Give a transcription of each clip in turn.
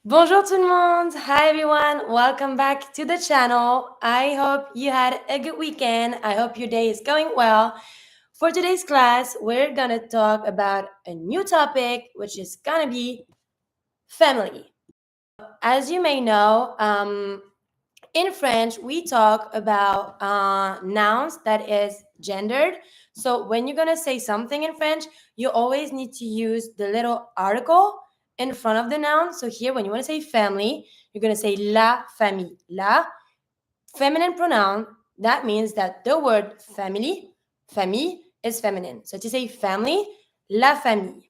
Bonjour tout le monde. Hi everyone. Welcome back to the channel. I hope you had a good weekend. I hope your day is going well. For today's class, we're going to talk about a new topic, which is going to be family. As you may know, in French, we talk about nouns that is gendered. So when you're going to say something in French, you always need to use the little article in front of the noun. So here, when you want to say family, you're going to say la famille. La, feminine pronoun. That means that the word famille is feminine. So to say family, la famille.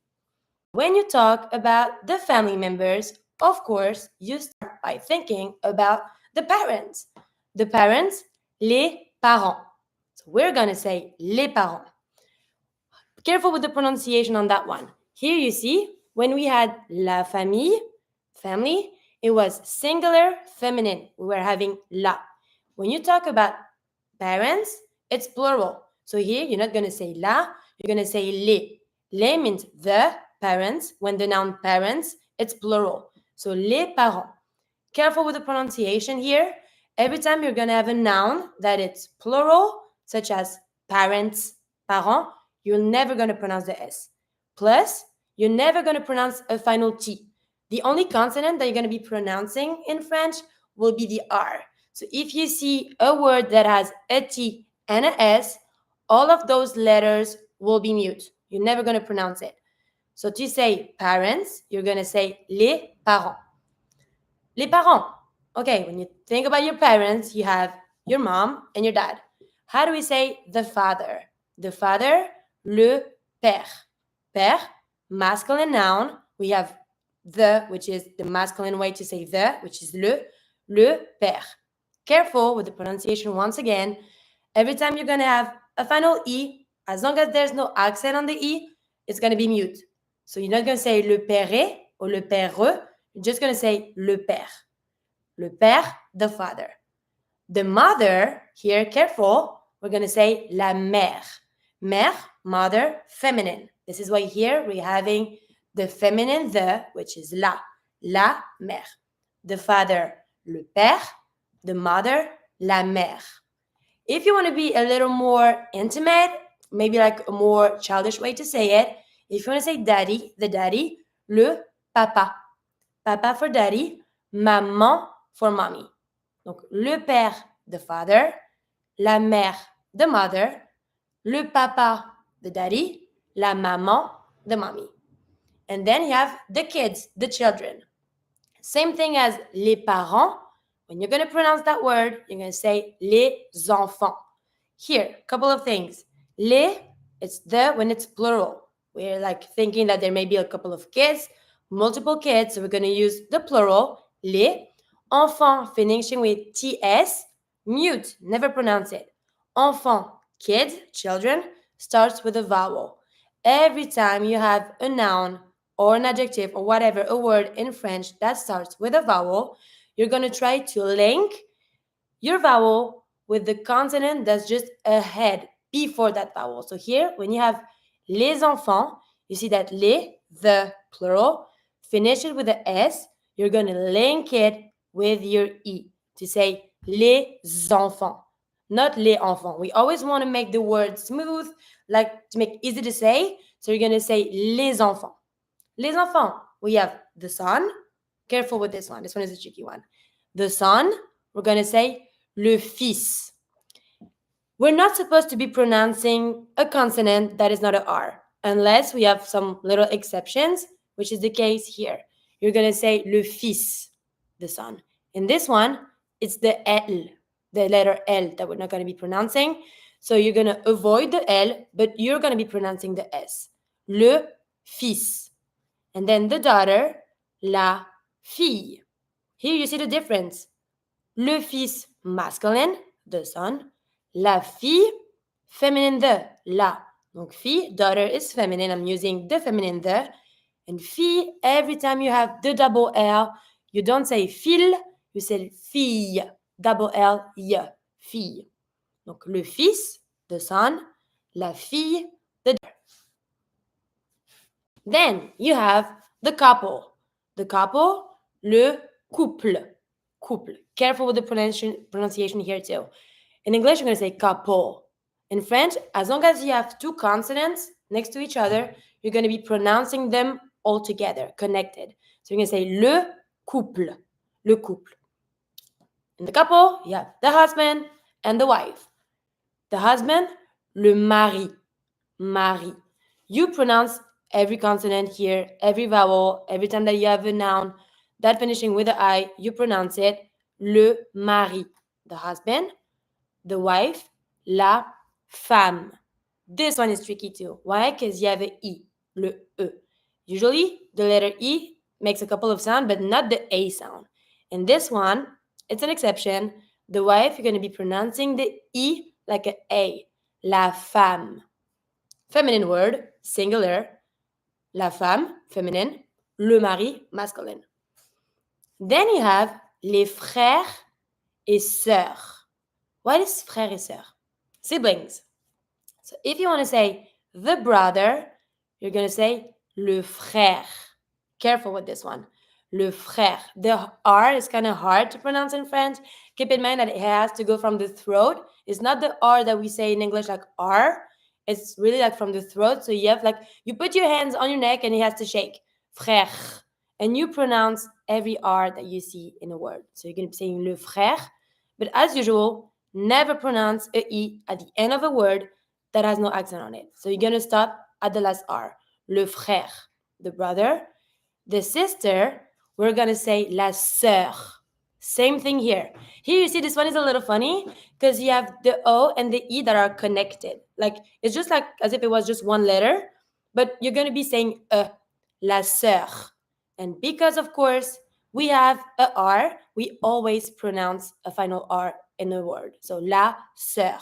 When you talk about the family members, of course, you start by thinking about the parents. The parents, les parents. So we're going to say les parents. Careful with the pronunciation on that one. Here you see, when we had la famille, family, it was singular feminine. We were having la. When you talk about parents, it's plural. So here you're not going to say la, you're going to say les. Les means the parents. When the noun parents, it's plural. So les parents. Careful with the pronunciation here. Every time you're going to have a noun that it's plural, such as parents, parents, you're never going to pronounce the S. Plus, you're never going to pronounce a final T. The only consonant that you're going to be pronouncing in French will be the R. So if you see a word that has a T and a S, all of those letters will be mute. You're never going to pronounce it. So to say parents, you're going to say les parents. Les parents. Okay, when you think about your parents, you have your mom and your dad. How do we say the father? The father, le père. Père, masculine noun. We have the, which is the masculine way to say the, which is le père. Careful with the pronunciation once again. Every time you're going to have a final E, as long as there's no accent on the E, it's going to be mute. So you're not going to say le père or le père. You're just going to say le père. Le père, the father. The mother, here, careful, we're going to say la mère. Mère, mother, feminine. This is why here we're having the feminine the, which is la mère. The father, le père. The mother, la mère. If you want to be a little more intimate, maybe like a more childish way to say it, if you want to say daddy, the daddy, le papa. Papa for daddy, maman for mommy. Donc, le père, the father, la mère, the mother, le papa, the daddy, la maman, the mommy. And then you have the kids, the children. Same thing as les parents. When you're going to pronounce that word, you're going to say les enfants. Here, a couple of things. Les, it's the when it's plural. We're like thinking that there may be a couple of kids, multiple kids, so we're going to use the plural, les. Enfant, finishing with TS, mute, never pronounce it. Enfant, kids, children, starts with a vowel. Every time you have a noun or an adjective or whatever, a word in French that starts with a vowel, you're going to try to link your vowel with the consonant that's just ahead before that vowel. So here, when you have les enfants, you see that les, the plural, finish it with a S, you're going to link it with your E to say les enfants, not les enfants. We always want to make the word smooth, like to make easy to say. So you're going to say les enfants. Les enfants, we have the son. Careful with this one. This one is a tricky one. The son, we're going to say le fils. We're not supposed to be pronouncing a consonant that is not an R, unless we have some little exceptions, which is the case here. You're going to say le fils, the son. In this one, it's the L, the letter L that we're not going to be pronouncing. So you're going to avoid the L, but you're going to be pronouncing the S. Le fils. And then the daughter, la fille. Here you see the difference. Le fils, masculine, the son. La fille, feminine, the, la. Donc, fille, daughter is feminine. I'm using the feminine, the. And fille, every time you have the double L, you don't say fille, you say fille. Double L, y, fille. Donc, le fils, the son. La fille, the daughter. Then you have the couple. The couple, le couple. Couple. Careful with the pronunciation here too. In English, you're going to say couple. In French, as long as you have two consonants next to each other, you're going to be pronouncing them all together, connected. So you're going to say le couple. Le couple. In the couple, you have the husband and the wife. The husband, le mari. Mari. You pronounce every consonant here, every vowel, every time that you have a noun that finishing with the I, you pronounce it le mari. The husband, the wife, la femme. This one is tricky too. Why? Because you have an E, le E. Usually, the letter E makes a couple of sounds, but not the A sound. In this one, it's an exception. The wife, you're going to be pronouncing the E like an A, la femme. Feminine word, singular, la femme, feminine, le mari, masculine. Then you have les frères et sœurs. What is frères et sœurs? Siblings. So if you want to say the brother, you're going to say le frère. Careful with this one. Le frère. The R is kind of hard to pronounce in French. Keep in mind that it has to go from the throat. It's not the R that we say in English like R. It's really like from the throat. So you have like, you put your hands on your neck and it has to shake. Frère. And you pronounce every R that you see in a word. So you're going to be saying le frère. But as usual, never pronounce a E at the end of a word that has no accent on it. So you're going to stop at the last R. Le frère, the brother. The sister, we're going to say la sœur. Same thing here. Here you see this one is a little funny because you have the O and the E that are connected. Like it's just like as if it was just one letter, but you're going to be saying la sœur. And because of course we have a R, we always pronounce a final R in a word. So la sœur,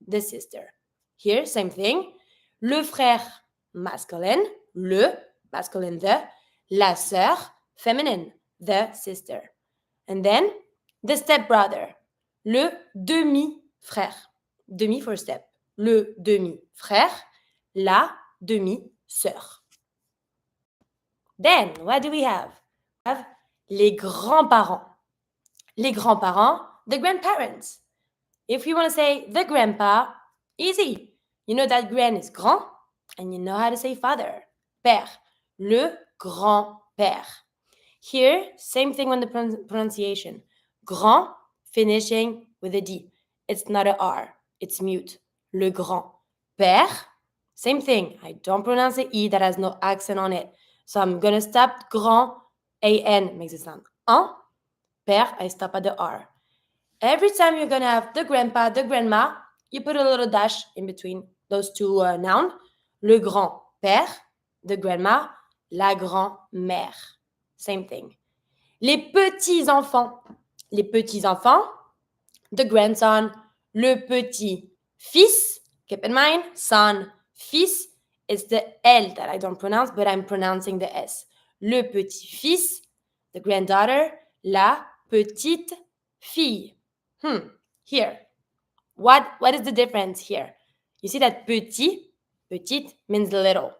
the sister. Here, same thing. Le frère, masculine. Le, masculine, the. La sœur, feminine, the sister. And then, the stepbrother. Le demi-frère. Demi for step. Le demi-frère. La demi-sœur. Then, what do we have? We have les grands-parents. Les grands-parents, the grandparents. If you want to say the grandpa, easy. You know that grand is grand, and you know how to say father. Père. Le grand-père. Here, same thing on the pronunciation. Grand, finishing with a D. It's not a R. It's mute. Le grand-père. Same thing. I don't pronounce the E that has no accent on it. So I'm going to stop grand, A-N makes it sound. En. Père, I stop at the R. Every time you're going to have the grandpa, the grandma, you put a little dash in between those two nouns. Le grand-père, the grandma, la grand-mère. Same thing. Les petits-enfants. Les petits-enfants, the grandson, le petit-fils. Keep in mind, son, fils, it's the L that I don't pronounce, but I'm pronouncing the S. Le petit-fils, the granddaughter, la petite fille. Here. What is the difference here? You see that petit means little.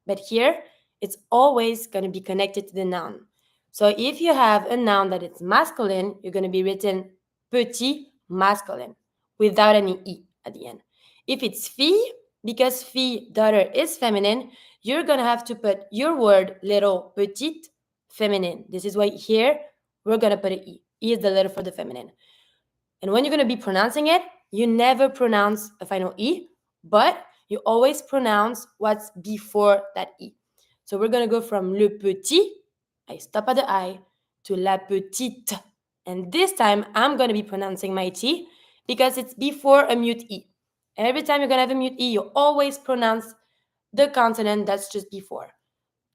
But here, it's always going to be connected to the noun. So if you have a noun that is masculine, you're going to be written petit masculine without any E at the end. If it's fille, because fille, daughter, is feminine, you're going to have to put your word little, petite, feminine. This is why here, we're going to put an E. E is the letter for the feminine. And when you're going to be pronouncing it, you never pronounce a final E, but you always pronounce what's before that E. So we're going to go from le petit, I stop at the I, to la petite. And this time, I'm going to be pronouncing my T because it's before a mute E. Every time you're going to have a mute E, you always pronounce the consonant that's just before.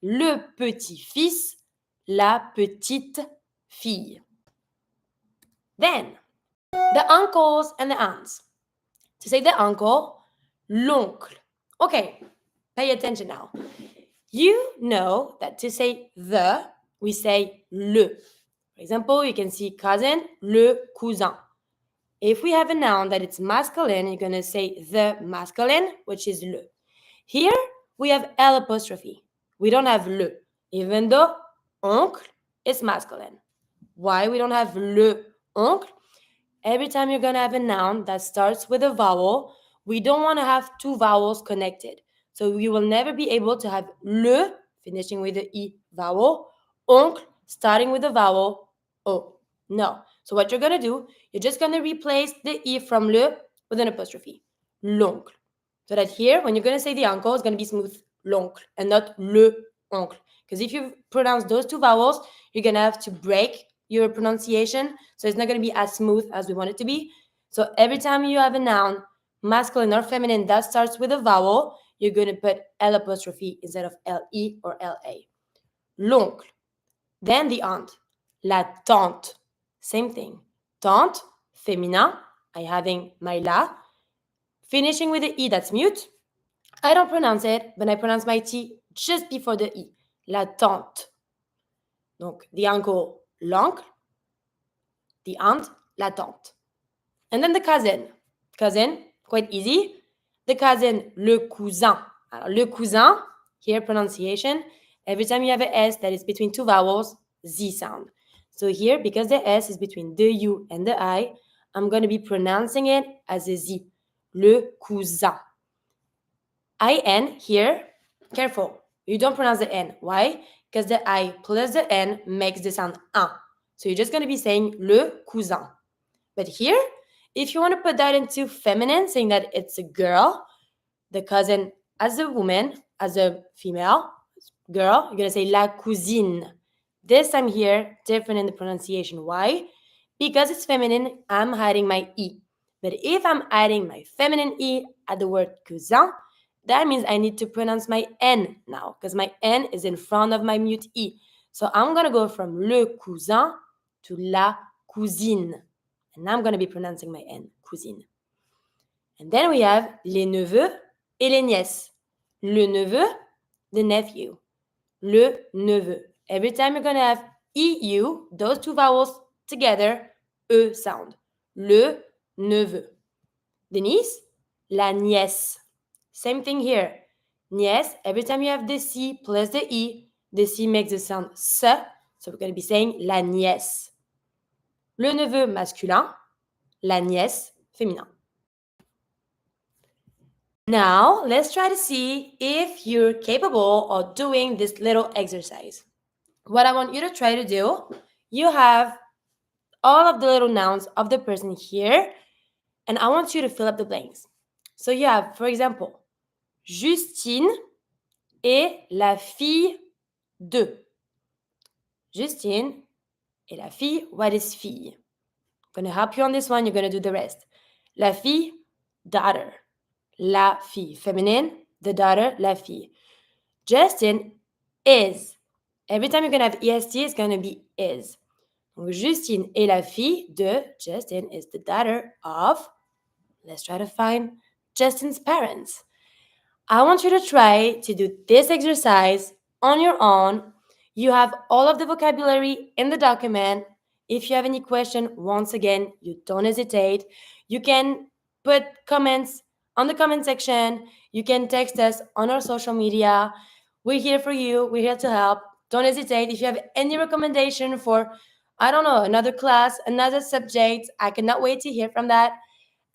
Le petit-fils, la petite fille. Then, the uncles and the aunts. To say the uncle, l'oncle. Okay, pay attention now. You know that to say the, we say le. For example, you can see cousin, le cousin. If we have a noun that it's masculine, you're going to say the masculine, which is le. Here, we have L apostrophe. We don't have le. Even though oncle it's masculine. Why we don't have le oncle? Every time you're going to have a noun that starts with a vowel, we don't want to have two vowels connected. So you will never be able to have le, finishing with the E vowel, oncle, starting with the vowel O. No. So what you're going to do, you're just going to replace the E from le with an apostrophe. L'oncle. So that here, when you're going to say the uncle, it's going to be smooth, l'oncle, and not le oncle. Because if you pronounce those two vowels, you're going to have to break your pronunciation. So it's not going to be as smooth as we want it to be. So every time you have a noun, masculine or feminine, that starts with a vowel, you're going to put L apostrophe instead of L-E or L-A. L'oncle. Then the aunt. La tante. Same thing. Tante, féminin. I having my la. Finishing with the E that's mute. I don't pronounce it, but I pronounce my T just before the E. La tante. Donc, the uncle, l'oncle. The aunt, la tante. And then the cousin. Cousin, quite easy. The cousin, le cousin. Alors, le cousin, here pronunciation. Every time you have a S that is between two vowels, Z sound. So here, because the S is between the U and the I, I'm going to be pronouncing it as a Z. Le cousin. I-N here, careful. You don't pronounce the N. Why? Because the I plus the N makes the sound un. So you're just going to be saying le cousin. But here, if you want to put that into feminine, saying that it's a girl, the cousin as a woman, as a female girl, you're going to say la cousine. This time here, different in the pronunciation. Why? Because it's feminine, I'm hiding my E. But if I'm adding my feminine E at the word cousin, that means I need to pronounce my N now, because my N is in front of my mute E. So I'm going to go from le cousin to la cousine. And I'm going to be pronouncing my N, cousine. And then we have les neveux et les nièces. Le neveu, the nephew. Le neveu. Every time you're going to have EU, those two vowels together, E sound. Le neveu. The niece, la nièce. Same thing here. Nièce, every time you have the C plus the C makes the sound S. So we're going to be saying la nièce. Le neveu masculin, la nièce féminin. Now, let's try to see if you're capable of doing this little exercise. What I want you to try to do, you have all of the little nouns of the person here, and I want you to fill up the blanks. So you have, for example, Justine est la fille de. Justine est la fille. What is fille? I'm going to help you on this one. You're going to do the rest. La fille, daughter. La fille. Feminine, the daughter, la fille. Justin is. Every time you're going to have EST, it's going to be is. Donc, Justine est la fille de. Justin is the daughter of. Let's try to find Justin's parents. I want you to try to do this exercise on your own. You have all of the vocabulary in the document. If you have any question, once again, you don't hesitate. You can put comments on the comment section. You can text us on our social media. We're here for you. We're here to help. Don't hesitate. If you have any recommendation for, I don't know, another class, another subject, I cannot wait to hear from that.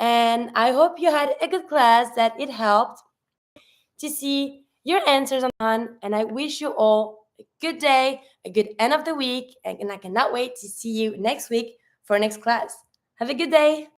And I hope you had a good class, that it helped to see your answers on, and I wish you all a good day, a good end of the week, and I cannot wait to see you next week for our next class. Have a good day.